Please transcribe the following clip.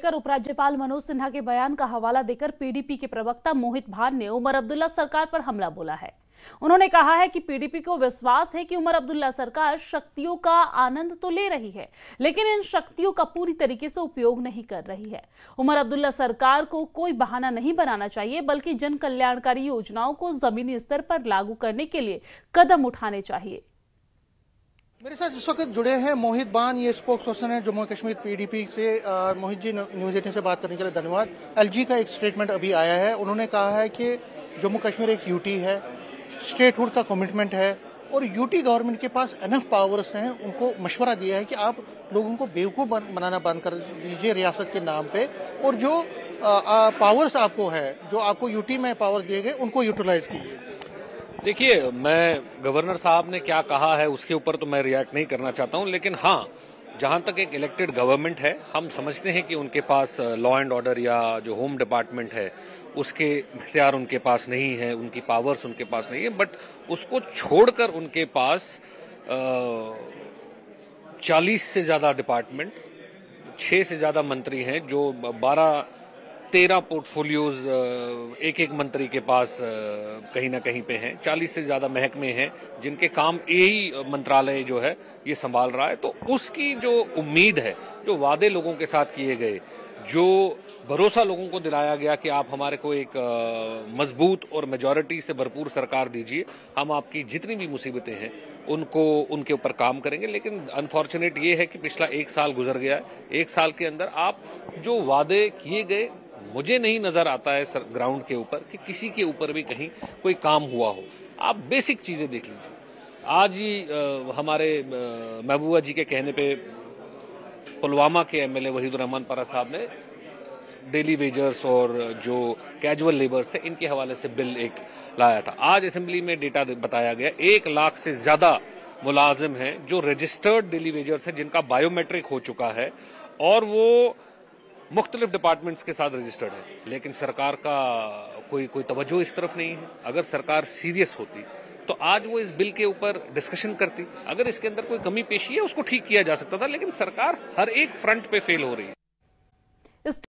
लेकर उपराज्यपाल मनोज सिन्हा के बयान का हवाला देकर पीडीपी के प्रवक्ता मोहित भान ने उमर अब्दुल्ला सरकार पर हमला बोला है। उन्होंने कहा है कि पीडीपी को विश्वास है कि उमर अब्दुल्ला सरकार शक्तियों का आनंद तो ले रही है, लेकिन इन शक्तियों का पूरी तरीके से उपयोग नहीं कर रही है। उमर अब्दुल्ला सरकार को कोई बहाना नहीं बनाना चाहिए, बल्कि जन कल्याणकारी योजनाओं को जमीनी स्तर पर लागू करने के लिए कदम उठाने चाहिए। मेरे साथ इस वक्त जुड़े हैं मोहित बान, ये स्पोक्स पर्सन है जम्मू कश्मीर पीडीपी से। मोहित जी, न्यूज़ 18 से बात करने के लिए धन्यवाद। एलजी का एक स्टेटमेंट अभी आया है, उन्होंने कहा है कि जम्मू कश्मीर एक यूटी है, स्टेटहुड का कमिटमेंट है और यूटी गवर्नमेंट के पास एनफ पावर्स हैं। उनको मशवरा दिया है कि आप लोगों को बेवकूफ़ बनाना बंद कर दीजिए रियासत के नाम पे, और जो पावर्स आपको है, जो आपको यूटी में पावर दिए गए, उनको यूटिलाइज कीजिए। देखिए, मैं गवर्नर साहब ने क्या कहा है उसके ऊपर तो मैं रिएक्ट नहीं करना चाहता हूं, लेकिन हाँ, जहां तक एक इलेक्टेड गवर्नमेंट है, हम समझते हैं कि उनके पास लॉ एंड ऑर्डर या जो होम डिपार्टमेंट है उसके इख्तियार उनके पास नहीं है, उनकी पावर्स उनके पास नहीं है, बट उसको छोड़कर उनके पास 40 से ज्यादा डिपार्टमेंट, 6 से ज्यादा मंत्री हैं, जो 12-13 पोर्टफोलियोज एक एक मंत्री के पास कहीं ना कहीं पे हैं। 40 से ज्यादा महकमे हैं जिनके काम यही मंत्रालय जो है ये संभाल रहा है। तो उसकी जो उम्मीद है, जो वादे लोगों के साथ किए गए, जो भरोसा लोगों को दिलाया गया कि आप हमारे को एक मजबूत और मेजॉरिटी से भरपूर सरकार दीजिए, हम आपकी जितनी भी मुसीबतें हैं उनको उनके ऊपर काम करेंगे। लेकिन अनफॉर्चुनेट ये है कि पिछला 1 साल गुजर गया है। 1 साल के अंदर आप जो वादे किए गए, मुझे नहीं नजर आता है ग्राउंड के ऊपर कि किसी के ऊपर भी कहीं कोई काम हुआ हो। आप बेसिक चीजें देख लीजिए। आज ही हमारे महबूबा जी के कहने पे पुलवामा के एमएलए वहीदुर रहमान पारा साहब ने डेली वेजर्स और जो कैजुअल लेबर्स है इनके हवाले से बिल एक लाया था। आज असेंबली में डेटा बताया गया 1 लाख से ज्यादा मुलाजिम हैं जो रजिस्टर्ड डेली वेजर्स हैं, जिनका बायोमेट्रिक हो चुका है और वो मुख्तलिफ डिपार्टमेंट्स के साथ रजिस्टर्ड है। लेकिन सरकार का कोई तवज्जो इस तरफ नहीं है। अगर सरकार सीरियस होती तो आज वो इस बिल के ऊपर डिस्कशन करती। अगर इसके अंदर कोई कमी पेशी है उसको ठीक किया जा सकता था, लेकिन सरकार हर एक फ्रंट पे फेल हो रही है।